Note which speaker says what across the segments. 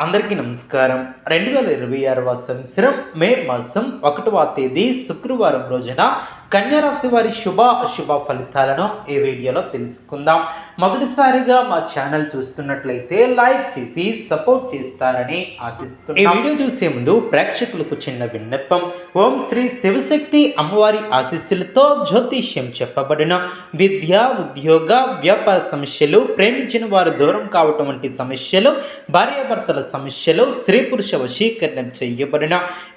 Speaker 1: అందరికీ నమస్కారం. 2026వ సంవత్సరం మే మాసం 1వ తేదీ శుక్రవారం రోజున కన్యా రాశి వారి శుభ అశుభ ఫలితాలను ఈ వీడియోలో తెలుసుకుందాం. మొదటిసారిగా మా ఛానల్ చూస్తున్నట్లయితే లైక్ చేసి సపోర్ట్ చేస్తారని ఆశిస్తున్నాం. ఈ వీడియో చూసే ముందు ప్రేక్షకులకు చిన్న విన్నపం. ఓం శ్రీ శివశక్తి అమ్మవారి ఆశీస్సులతో జ్యోతిష్యం చెప్పబడిన విద్య, ఉద్యోగ, వ్యాపార సమస్యలు, ప్రేమించిన వారు దూరం కావటం వంటి సమస్యలు, భార్యాభర్తల సమస్యలు, స్త్రీ పురుష వశీకరణం చేయబడిన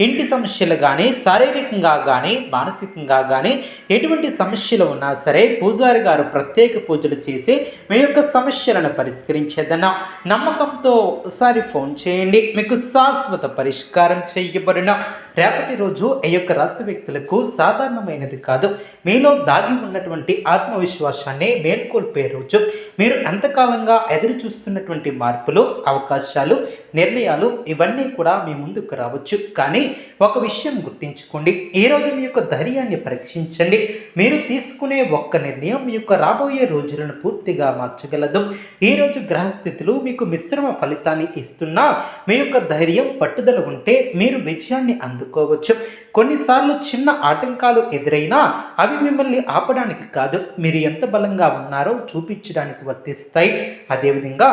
Speaker 1: ఇంటి సమస్యలు కానీ, శారీరకంగా కానీ, మానసికంగా కానీ ఎటువంటి సమస్యలు ఉన్నా సరే పూజారి గారు ప్రత్యేక పూజలు చేసి మీ యొక్క సమస్యలను పరిష్కరించేదన్న నమ్మకంతో ఒకసారి ఫోన్ చేయండి. మీకు శాశ్వత పరిష్కారం చేయబడిన రేపటి రోజు ఈ యొక్క రాశి వ్యక్తులకు సాధారణమైనది కాదు. మీలో దాగి ఉన్నటువంటి ఆత్మవిశ్వాసాన్ని మేల్కొల్పే రోజు. మీరు ఎంతకాలంగా ఎదురు చూస్తున్నటువంటి మార్పులు, అవకాశాలు, నిర్ణయాలు ఇవన్నీ కూడా మీ ముందుకు రావచ్చు. కానీ ఒక విషయం గుర్తించుకోండి. ఈరోజు మీ యొక్క ధైర్యాన్ని పరీక్షించండి. మీరు తీసుకునే ఒక్క నిర్ణయం మీ యొక్క రాబోయే రోజులను పూర్తిగా మార్చగలదు. ఈరోజు గ్రహస్థితులు మీకు మిశ్రమ ఫలితాన్ని ఇస్తున్నా మీ యొక్క ధైర్యం, పట్టుదల ఉంటే మీరు విజయాన్ని అందుకోవచ్చు. కొన్నిసార్లు చిన్న ఆటంకాలు ఎదురైనా అవి మిమ్మల్ని ఆపడానికి కాదు, మీరు ఎంత బలంగా ఉన్నారో చూపించడానికి వర్తిస్తాయి. అదేవిధంగా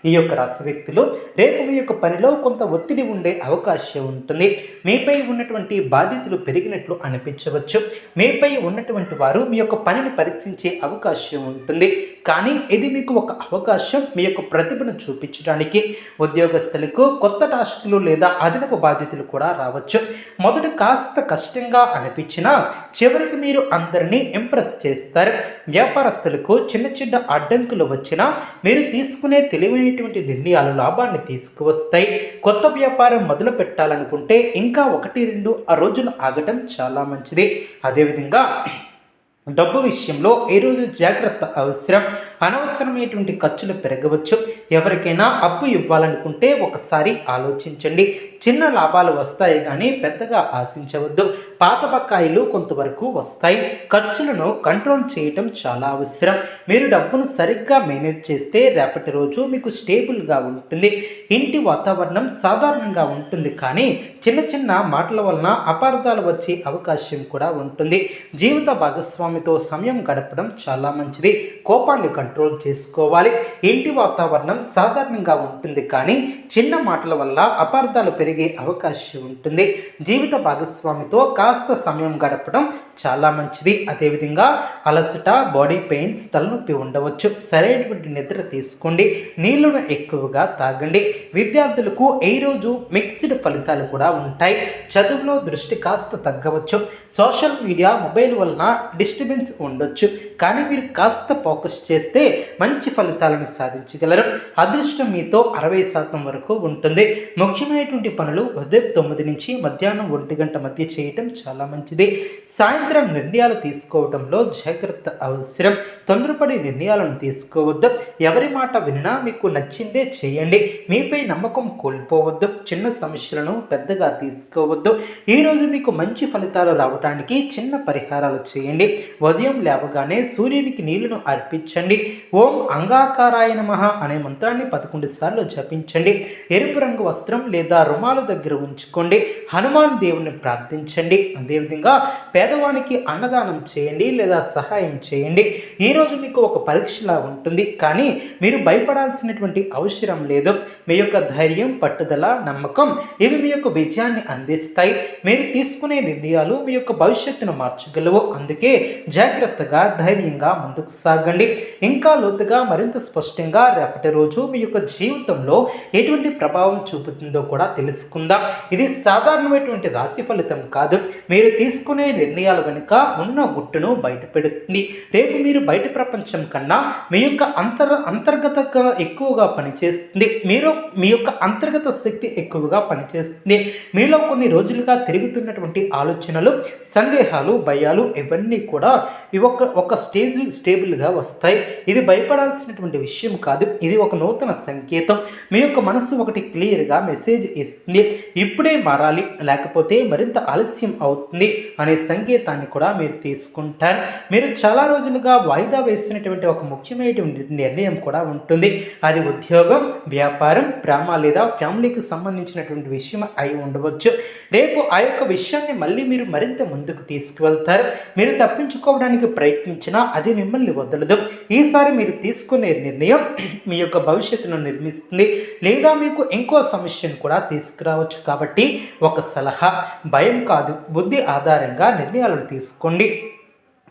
Speaker 1: ఈ యొక్క రాశి వ్యక్తులు రేపు మీ యొక్క పనిలో కొంత ఒత్తిడి ఉండే అవకాశం ఉంటుంది. మీపై ఉన్నటువంటి బాధ్యతలు పెరిగినట్లు అనిపించవచ్చు. మీపై ఉన్నటువంటి వారు మీ యొక్క పనిని పరీక్షించే అవకాశం ఉంటుంది. కానీ ఇది మీకు ఒక అవకాశం మీ యొక్క ప్రతిభను చూపించడానికి. ఉద్యోగస్తులకు కొత్త టాస్కులు లేదా అదనపు బాధ్యతలు కూడా రావచ్చు. మొదట కాస్త కష్టంగా అనిపించినా చివరికి మీరు అందరినీ ఇంప్రెస్ చేస్తారు. వ్యాపారస్తులకు చిన్న చిన్న అడ్డంకులు వచ్చినా మీరు తీసుకునే తెలివైనటువంటి నిర్ణయాలు లాభాన్ని తీసుకువస్తాయి. కొత్త వ్యాపారం మొదలు పెట్టాలనుకుంటే ఇంకా 1-2 రోజులు ఆగటం చాలా మంచిది. అదేవిధంగా డబ్బు విషయంలో ఈరోజు జాగ్రత్త అవసరం. అనవసరమైనటువంటి ఖర్చులు పెరగవచ్చు. ఎవరికైనా అప్పు ఇవ్వాలనుకుంటే ఒకసారి ఆలోచించండి. చిన్న లాభాలు వస్తాయి కానీ పెద్దగా ఆశించవద్దు. పాత బకాయిలు కొంతవరకు వస్తాయి. ఖర్చులను కంట్రోల్ చేయటం చాలా అవసరం. మీరు డబ్బును సరిగ్గా మేనేజ్ చేస్తే రేపటి రోజు మీకు స్టేబుల్గా ఉంటుంది. ఇంటి వాతావరణం సాధారణంగా ఉంటుంది కానీ చిన్న చిన్న మాటల వలన అపార్థాలు వచ్చే అవకాశం కూడా ఉంటుంది. జీవిత భాగస్వామితో సమయం గడపడం చాలా మంచిది. కోపాన్ని కంట్రోల్ చేసుకోవాలి. ఇంటి వాతావరణం సాధారణంగా ఉంటుంది కానీ చిన్న మాటల వల్ల అపార్థాలు పెరిగే అవకాశం ఉంటుంది. జీవిత భాగస్వామితో కాస్త సమయం గడపడం చాలా మంచిది. అదేవిధంగా అలసట, బాడీ పెయిన్స్, తలనొప్పి ఉండవచ్చు. సరైనటువంటి నిద్ర తీసుకోండి. నీళ్లను ఎక్కువగా తాగండి. విద్యార్థులకు ఈ రోజు మిక్స్డ్ ఫలితాలు కూడా ఉంటాయి. చదువులో దృష్టి కాస్త తగ్గవచ్చు. సోషల్ మీడియా, మొబైల్ వలన డిస్టర్బెన్స్ ఉండొచ్చు. కానీ మీరు కాస్త ఫోకస్ చేస్తే మంచి ఫలితాలను సాధించగలరు. అదృష్టం మీతో 60% వరకు ఉంటుంది. ముఖ్యమైనటువంటి పనులు ఉదయం 9 నుంచి మధ్యాహ్నం 1 గంట మధ్య చేయటం చాలా మంచిది. సాయంత్రం నిర్ణయాలు తీసుకోవడంలో జాగ్రత్త అవసరం. తొందరపడి నిర్ణయాలను తీసుకోవద్దు. ఎవరి మాట విన్నా మీకు నచ్చిందే చేయండి. మీపై నమ్మకం కోల్పోవద్దు. చిన్న సమస్యలను పెద్దగా తీసుకోవద్దు. ఈరోజు మీకు మంచి ఫలితాలు రావడానికి చిన్న పరిహారాలు చేయండి. ఉదయం లేవగానే సూర్యునికి నీళ్లను అర్పించండి. ఓం అంగాకారాయ నమః అనే మంత్రాన్ని 11 సార్లు జపించండి. ఎరుపు రంగు వస్త్రం లేదా రుమాల దగ్గర ఉంచుకోండి. హనుమాన్ దేవుని ప్రార్థించండి. అదేవిధంగా పేదవానికి అన్నదానం చేయండి లేదా సహాయం చేయండి. ఈరోజు మీకు ఒక పరీక్షలా ఉంటుంది కానీ మీరు భయపడాల్సినటువంటి అవసరం లేదు. మీ యొక్క ధైర్యం, పట్టుదల, నమ్మకం ఇవి మీ యొక్క విజయాన్ని అందిస్తాయి. మీరు తీసుకునే నిర్ణయాలు మీ యొక్క భవిష్యత్తును మార్చగలవు. అందుకే జాగ్రత్తగా, ధైర్యంగా ముందుకు సాగండి. ఇంకా లోతుగా, మరింత స్పష్టంగా రేపటి రోజు మీ యొక్క జీవితంలో ఎటువంటి ప్రభావం చూపుతుందో కూడా తెలుసుకుందాం. ఇది సాధారణమైనటువంటి రాశి ఫలితం కాదు. మీరు తీసుకునే నిర్ణయాల వెనుక ఉన్న గుట్టును బయటపెడుతుంది. రేపు మీరు బయట ప్రపంచం కన్నా మీ యొక్క అంతర్గతంగా ఎక్కువగా పనిచేస్తుంది. మీ యొక్క అంతర్గత శక్తి ఎక్కువగా పనిచేస్తుంది. మీలో కొన్ని రోజులుగా తిరుగుతున్నటువంటి ఆలోచనలు, సందేహాలు, భయాలు ఇవన్నీ కూడా ఒక స్టేబుల్గా వస్తాయి. ఇది భయపడాల్సినటువంటి విషయం కాదు. ఇది ఒక నూతన సంకేతం. మీ యొక్క మనసు ఒకటి క్లియర్గా మెసేజ్ ఇస్తుంది, ఇప్పుడే మారాలి లేకపోతే మరింత ఆలస్యం అవుతుంది అనే సంకేతాన్ని కూడా మీరు తీసుకుంటారు. మీరు చాలా రోజులుగా వాయిదా వేసినటువంటి ఒక ముఖ్యమైనటువంటి నిర్ణయం కూడా ఉంటుంది. అది ఉద్యోగం, వ్యాపారం, ప్రేమ లేదా ఫ్యామిలీకి సంబంధించినటువంటి విషయం అయి ఉండవచ్చు. రేపు ఆ యొక్క విషయాన్ని మళ్ళీ మీరు మరింత ముందుకు తీసుకువెళ్తారు. మీరు తప్పించుకోవడానికి ప్రయత్నించినా అది మిమ్మల్ని వదలదు. ఈసారి మీరు తీసుకునే నిర్ణయం మీ యొక్క భవిష్యత్తును నిర్మిస్తుంది లేదా మీకు ఇంకో సమస్యను కూడా తీసుకురావచ్చు. కాబట్టి ఒక సలహా, భయం కాదు, బుద్ధి ఆధారంగా నిర్ణయాలను తీసుకోండి.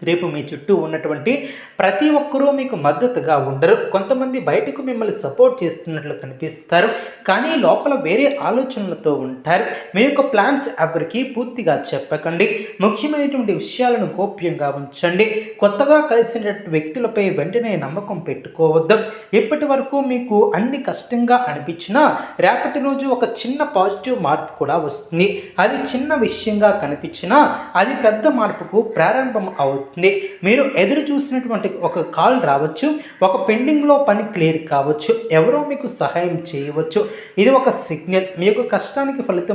Speaker 1: రేపు మీ చుట్టూ ఉన్నటువంటి ప్రతి ఒక్కరూ మీకు మద్దతుగా ఉండరు. కొంతమంది బయటకు మిమ్మల్ని సపోర్ట్ చేస్తున్నట్లు కనిపిస్తారు, కానీ లోపల వేరే ఆలోచనలతో ఉంటారు. మీ యొక్క ప్లాన్స్ ఎవరికి పూర్తిగా చెప్పకండి. ముఖ్యమైనటువంటి విషయాలను గోప్యంగా ఉంచండి. కొత్తగా కలిసిన వ్యక్తులపై వెంటనే నమ్మకం పెట్టుకోవద్దు. ఇప్పటి వరకు మీకు అన్ని కష్టంగా అనిపించినా రేపటి రోజు ఒక చిన్న పాజిటివ్ మార్పు కూడా వస్తుంది. అది చిన్న విషయంగా కనిపించినా అది పెద్ద మార్పుకు ప్రారంభం అవుతుంది. మీరు ఎదురు చూసినటువంటి ఒక కాల్ రావచ్చు, ఒక పెండింగ్లో పని క్లియర్ కావచ్చు, ఎవరో మీకు సహాయం చేయవచ్చు. ఇది ఒక సిగ్నల్. మీ యొక్క కష్టానికి ఫలితం